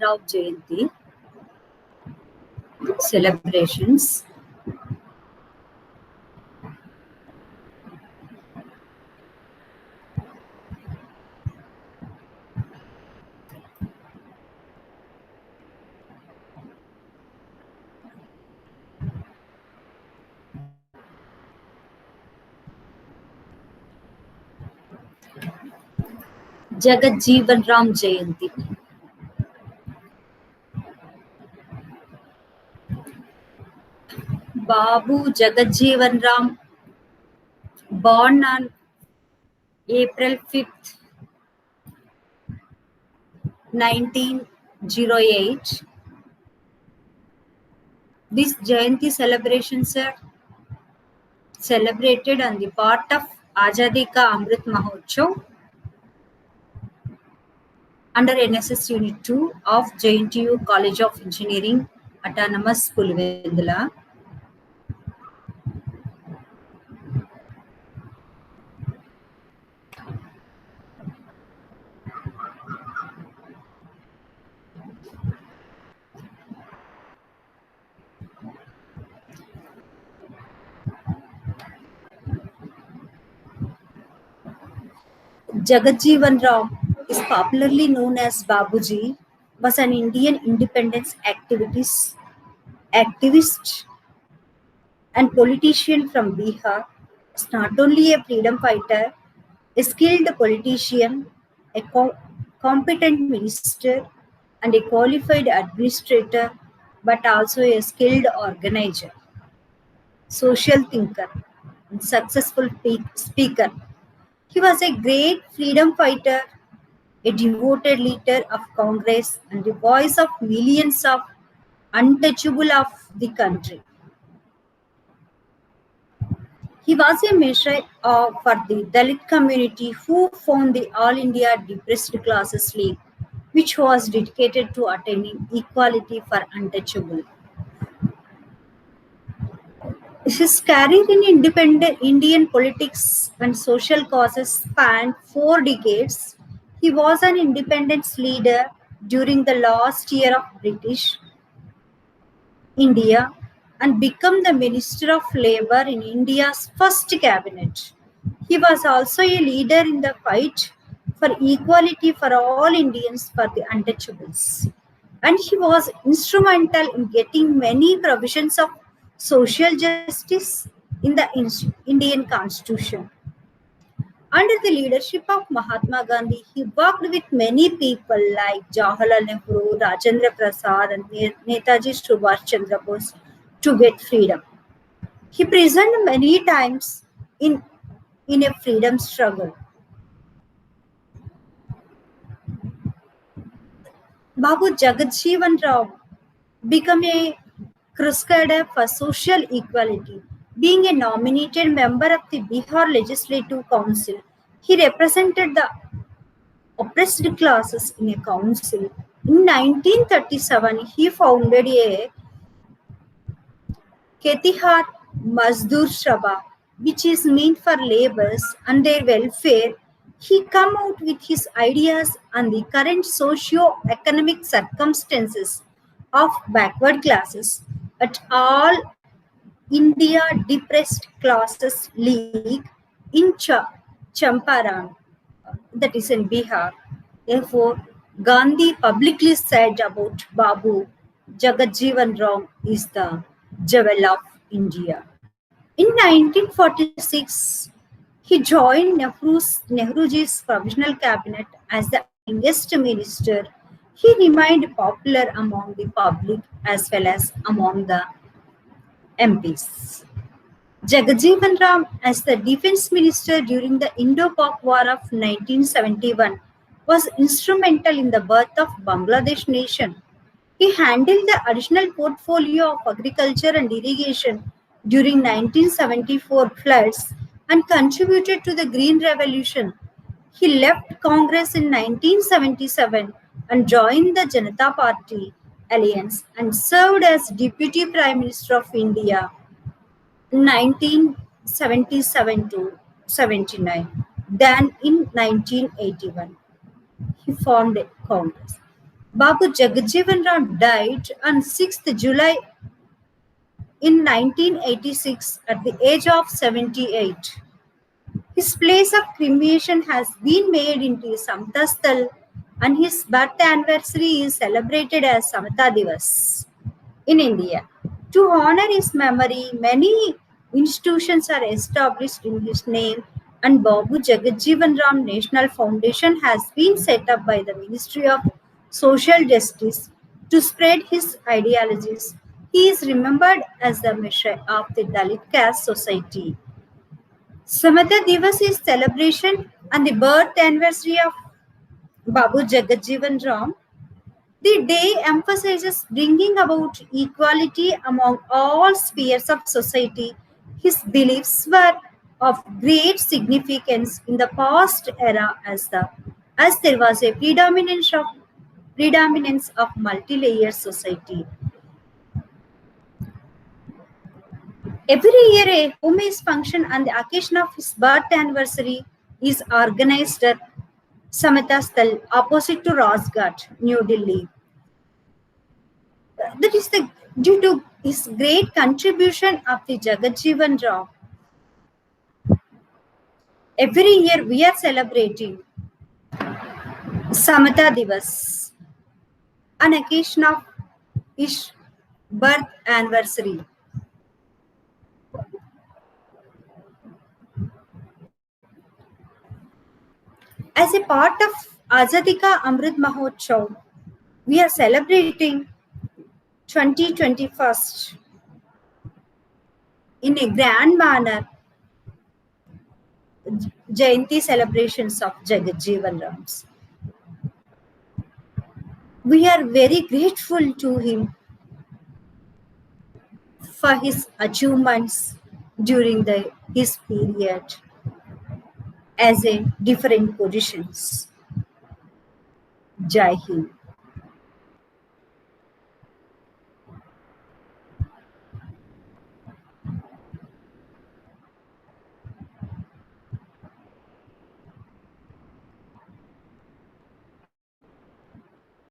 Rao Jayanti celebrations. Jagat Ram Jayanti. Babu Jagat Ram, born on April 5th, 1908. These Jayanti celebrations are celebrated on the part of Azadi Ka Amrit Mahotsav under NSS Unit 2 of JNTU College of Engineering, Autonomous Pulivendula. Jagat Rao is popularly known as Babuji, was an Indian independence activist and politician from Bihar. Is not only a freedom fighter, a skilled politician, a competent minister, and a qualified administrator, but also a skilled organizer, social thinker, and successful speaker. He was a great freedom fighter, a devoted leader of Congress, and the voice of millions of untouchable of the country. He was a measure for the Dalit community who formed the All India Depressed Classes League, which was dedicated to attaining equality for untouchable. His career in independent Indian politics and social causes spanned 4 decades. He was an independence leader during the last year of British India and became the Minister of Labour in India's first cabinet. He was also a leader in the fight for equality for all Indians for the untouchables. And he was instrumental in getting many provisions of social justice in the Indian Constitution. Under the leadership of Mahatma Gandhi, he worked with many people like Jawaharlal Nehru, Rajendra Prasad, and Netaji Subhash Chandra Bose to get freedom. He presented many times in a freedom struggle. Babu Jagat Rao became a crusader for social equality. Being a nominated member of the Bihar Legislative Council, he represented the oppressed classes in a council. In 1937, he founded a Khetihar Mazdoor Sabha, which is meant for laborers and their welfare. He came out with his ideas on the current socio-economic circumstances of backward classes at all India Depressed Classes League in Champaran, that is in Bihar. Therefore, Gandhi publicly said about Babu, Jagat Rao is the jewel of India. In 1946, he joined Nehruji's provisional cabinet as the youngest minister. He remained popular among the public as well as among the MPs. Jagat Ram, as the defense minister during the Indo-Pak War of 1971, was instrumental in the birth of Bangladesh nation. He handled the additional portfolio of agriculture and irrigation during 1974 floods and contributed to the Green Revolution. He left Congress in 1977 and joined the Janata Party alliance and served as Deputy Prime Minister of India 1977 to 79. Then in 1981, he formed a Congress. Babu Jagjivan Ram died on 6th July in 1986 at the age of 78. His place of cremation has been made into Samtasthal and his birth anniversary is celebrated as Samata Divas in India. To honor his memory, many institutions are established in his name, and Babu Jagjivan Ram National Foundation has been set up by the Ministry of Social Justice to spread his ideologies. He is remembered as the Mishra of the Dalit caste society. Samata Divas is celebration and the birth anniversary of Babu Jagjivan Ram. The day emphasizes bringing about equality among all spheres of society. His beliefs were of great significance in the past era as there was a predominance of multi-layered society. Every year, a homage function on the occasion of his birth anniversary is organized at Samatasthal, opposite to Rajghat, New Delhi. That is due to his great contribution of the Jagjivan Ram. Every year we are celebrating Samata Divas, an occasion of his birth anniversary. As a part of Azadi Ka Amrit Mahotsav, we are celebrating 2021st in a grand manner Jayanti celebrations of Jagjivan Rams. We are very grateful to him for his achievements during his period as a different positions. Jai Hind.